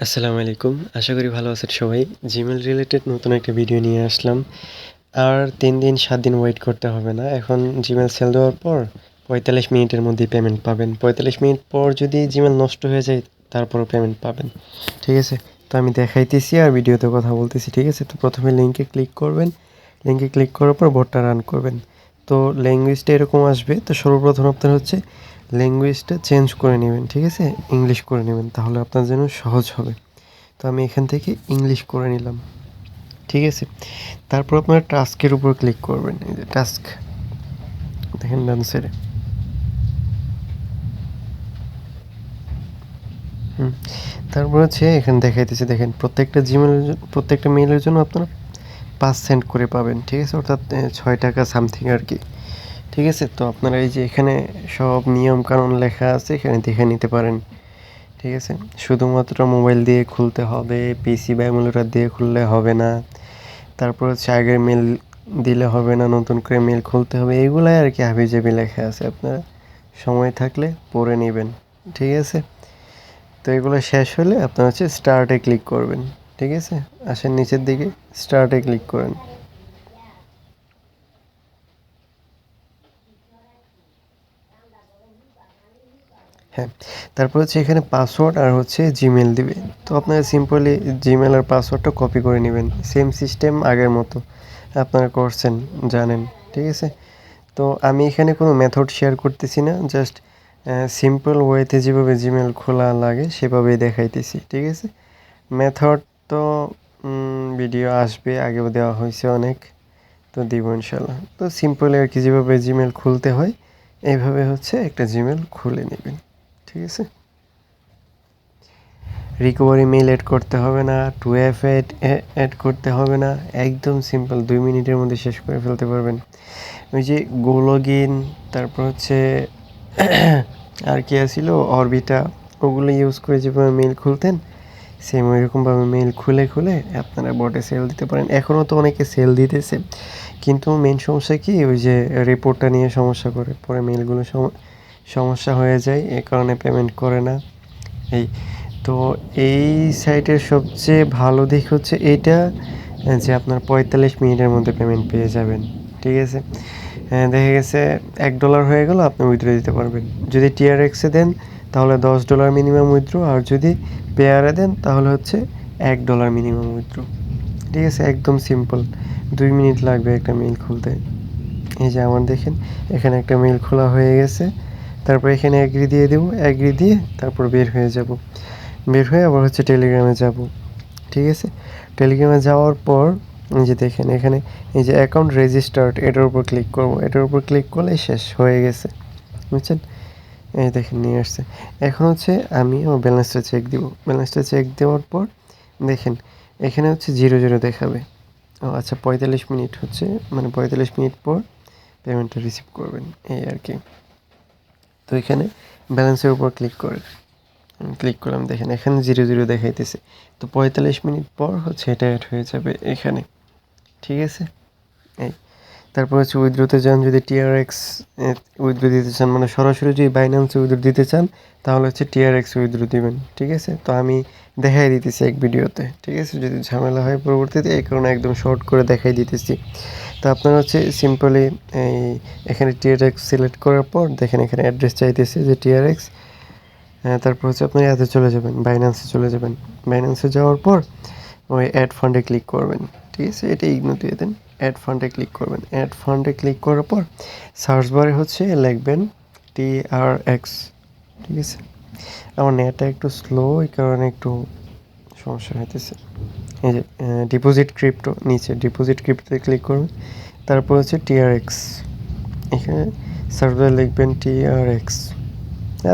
আসসালামু আলাইকুম। আশা করি ভালো আছেন সবাই। জিমেইল রিলেটেড নতুন একটা ভিডিও নিয়ে আসলাম। আর ৩ দিন ৭ দিন ওয়েট করতে হবে না। এখন জিমেইল সেল দেওয়ার পর ৪৫ মিনিটের মধ্যেই পেমেন্ট পাবেন। ৪৫ মিনিট পর যদি জিমেইল নষ্ট হয়ে যায় তারপরও পেমেন্ট পাবেন। ঠিক আছে? তো আমি দেখাইতেছি আর ভিডিওতে কথা বলতেছি। ঠিক আছে? তো প্রথমে লিংকে ক্লিক করবেন। লিংকে ক্লিক করার পর বটটা রান করবেন। তো ল্যাঙ্গুয়েজটা এরকম আসবে। তো সর্বপ্রথম আপনার হচ্ছে ল্যাঙ্গুয়েজটা চেঞ্জ করে নেবেন। ঠিক আছে? ইংলিশ করে নেবেন। তাহলে আপনার জন্য সহজ হবে। তো আমি এখান থেকে ইংলিশ করে নিলাম। ঠিক আছে? তারপর আপনারা টাস্কের উপর ক্লিক করবেন। এই যে টাস্ক দেখেন ডান সাইডে। তারপর হচ্ছে এখানে দেখাইতেছে দেখেন প্রত্যেকটা মেইলের জন্য আপনারা ৫ সেন্ট করে পাবেন। ঠিক আছে? অর্থাৎ ৬ টাকা সামথিং আরকি। ঠিক আছে? তো আপনারা এই যে এখানে সব নিয়ম কানুন লেখা আছে এখানে দেখে নিতে পারেন। ঠিক আছে? শুধুমাত্র মোবাইল দিয়ে খুলতে হবে, পিসি বা এমুলেটর দিয়ে খুললে হবে না। তারপর হচ্ছে আগের মেল দিলে হবে না, নতুন করে মেল খুলতে হবে। এগুলাই আরকি হাবিজাবি লেখা আছে। আপনারা সময় থাকলে পড়ে নিবেন। ঠিক আছে? তো এগুলো শেষ হলে আপনারা হচ্ছে স্টার্টে ক্লিক করবেন। ঠিক আছে? আসেন নিচের দিকে স্টার্টে ক্লিক করেন। হ্যাঁ, তারপর হচ্ছে এখানে পাসওয়ার্ড আর হচ্ছে জিমেইল দিবে। তো আপনারা সিম্পলি জিমেইল আর পাসওয়ার্ডটা কপি করে নেবেন। সেম সিস্টেম আগের মতো আপনারা করছেন, জানেন। ঠিক আছে? তো আমি এখানে কোনো মেথড শেয়ার করতেছি না। জাস্ট সিম্পল ওয়েতে যেভাবে জিমেইল খোলা লাগে সেভাবেই দেখাইতেছি। ঠিক আছে? মেথড তো ভিডিও আসবে, আগেও দেওয়া হয়েছে অনেক। তো দিব ইনশাল্লাহ। তো সিম্পলি আরকি যেভাবে জিমেইল খুলতে হয় এইভাবে হচ্ছে একটা জিমেইল খুলে নেবেন। ঠিক আছে? রিকভারি মেইল এড করতে হবে না, 2FA এড করতে হবে না। একদম সিম্পল ২ মিনিটের মধ্যে শেষ করে ফেলতে পারবেন। ওই যে গো লগইন, তারপর হচ্ছে আর কি আছিল অরবিটা, ওগুলো ইউজ করে যেভাবে মেইল খুলতেন সেম ওইরকমভাবে মেইল খুলে আপনারা বটে সেল দিতে পারেন। এখনও তো অনেকে সেল দিতেছে, কিন্তু মেইন সমস্যা কি ওই যে রিপোর্টটা নিয়ে সমস্যা করে, পরে মেইলগুলো সমস্যা হয়ে যায়, এ কারণে পেমেন্ট করে না। এই তো এই সাইটের সবচেয়ে ভালো দিক হচ্ছে এইটা, যে আপনার ৪৫ মিনিটের মধ্যে পেমেন্ট পেয়ে যাবেন। ঠিক আছে? দেখা গেছে $১ হয়ে গেল, আপনি উইথড্র দিতে পারবেন। যদি TRX এ দেন তাহলে $10 মিনিমাম উইথড্র, আর যদি পেয়ারে দেন তাহলে হচ্ছে $1 মিনিমাম উইথড্র। ঠিক আছে? একদম সিম্পল। ২ মিনিট লাগবে একটা মেইল খুলতে। এই যে আমার দেখেন এখানে একটা মেইল খোলা হয়ে গেছে। তারপর এখানে এগ্রি দিয়ে দেবো, এগ্রি দিয়ে তারপর বের হয়ে যাব। বের হয়ে আবার হচ্ছে টেলিগ্রামে যাব। ঠিক আছে? টেলিগ্রামে যাওয়ার পর এই যে দেখেন এখানে এই যে অ্যাকাউন্ট রেজিস্টার্ড, এটার উপর ক্লিক করব। এটার উপর ক্লিক করলে শেষ হয়ে গেছে। বুঝছেন? এই দেখেন নিয়ে আসছে। এখন হচ্ছে আমি আমার ব্যালেন্সটা চেক দিব। ব্যালেন্সটা চেক দেওয়ার পর দেখেন এখানে হচ্ছে 0 দেখাবে। ও আচ্ছা, ৪৫ মিনিট হচ্ছে, মানে ৪৫ মিনিট পর পেমেন্টটা রিসিভ করবেন, এই আর কি। তো এখানে ব্যালেন্সের উপর ক্লিক করেন। ক্লিক করলাম, দেখেন এখানে 0 দেখাইতেছে। তো ৪৫ মিনিট পর হচ্ছে এটা অ্যাড হয়ে যাবে এখানে। ঠিক আছে? এই তারপর হচ্ছে উইথড্রোতে যান, যদি TRX উইথড্রো দিতে চান, মানে সরাসরি যদি বাইন্যান্সে উইথড্রো দিতে চান তাহলে হচ্ছে TRX উইথড্রো দিবেন। ঠিক আছে? তো আমি দেখাই দিতেছি এক ভিডিওতে। ঠিক আছে? যদি ঝামেলা হয় পরবর্তীতে, এই কারণে একদম শর্ট করে দেখাই দিতেছি। তো আপনারা হচ্ছে সিম্পলি এই এখানে TRX সিলেক্ট করার পর দেখেন এখানে অ্যাড্রেস চাইতেছে যে TRX। তারপর হচ্ছে আপনি ইয়াতে চলে যাবেন, বাইন্যান্সে চলে যাবেন। বাইন্যান্সে যাওয়ার পর ওই অ্যাড ফান্ডে ক্লিক করবেন। ঠিক আছে? এটা ইগনোর দিয়ে দেন। অ্যাড ফান্ডে ক্লিক করবেন। অ্যাড ফান্ডে ক্লিক করার পর সার্চ বারে হচ্ছে লিখবেন TRX। ঠিক আছে? আমার নেটটা একটু স্লো, এই কারণে একটু সমস্যা হইতেছে। এই যে ডিপোজিট ক্রিপ্টো, নিচে ডিপোজিট ক্রিপ্টোতে ক্লিক করবেন। তারপর হচ্ছে TRX, এখানে সার্চ বারে লিখবেন TRX।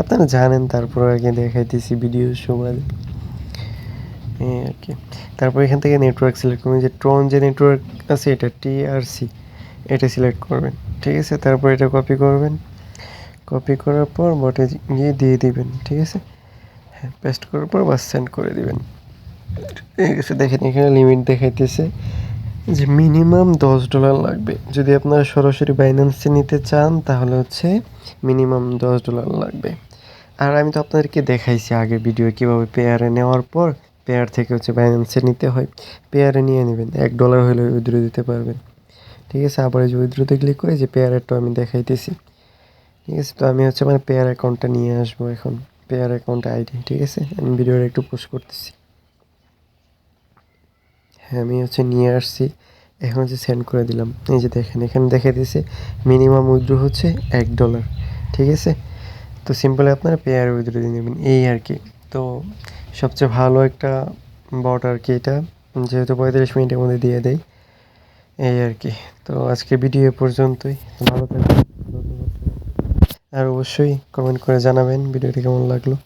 আপনারা জানেন, তারপর আগে দেখাইতেছি ভিডিও সময়, এই আর কি। তারপর এখান থেকে নেটওয়ার্ক সিলেক্ট করবেন, যে ট্রন যে নেটওয়ার্ক আছে এটা TRC, এটা সিলেক্ট করবেন। ঠিক আছে? তারপর এটা কপি করবেন। কপি করার পর বটে গিয়ে দিয়ে দিবেন। ঠিক আছে? হ্যাঁ, পেস্ট করার পর বাস সেন্ড করে দিবেন। ঠিক আছে? দেখেন এখানে লিমিট দেখাইতেছে যে মিনিমাম $10 লাগবে। যদি আপনারা সরাসরি বাইন্যান্সে নিতে চান তাহলে হচ্ছে মিনিমাম $10 লাগবে। আর আমি তো আপনাদেরকে দেখাইছি আগের ভিডিও কীভাবে পেয়ারে নেওয়ার পর পেয়ার থেকে হচ্ছে বাইন্যান্সে নিতে হয়, পেয়ারে নিয়ে নেবেন, $1 হলে উইথড্র দিতে পারবেন। ঠিক আছে, আবার এই যে উইথড্রোতে ক্লিক করে যে পেয়ারেরটা আমি দেখাইতেছি। ঠিক আছে, তো আমি হচ্ছে মানে পেয়ার অ্যাকাউন্টটা নিয়ে আসবো এখন, পেয়ার অ্যাকাউন্ট আইডি। ঠিক আছে, আমি ভিডিওটা একটু পোস্ট করতেছি। হ্যাঁ, আমি হচ্ছে নিয়ে আসছি, এখন হচ্ছে সেন্ড করে দিলাম। এই যে দেখেন এখানে দেখা দিয়েছে মিনিমাম উইথড্র হচ্ছে $1। ঠিক আছে, তো সিম্পলি আপনারা পেয়ার উইথড্র দিয়ে নেবেন, এই আর কি। তো সবচেয়ে ভালো একটা বট আর কি এটা, যেহেতু 45 মিনিটের মধ্যে দিয়ে দেয়, এই আর কি। তো আজকে ভিডিও এ পর্যন্তই, ভালো থাকবেন, ধন্যবাদ। আর অবশ্যই কমেন্ট করে জানাবেন ভিডিওটি কেমন লাগলো।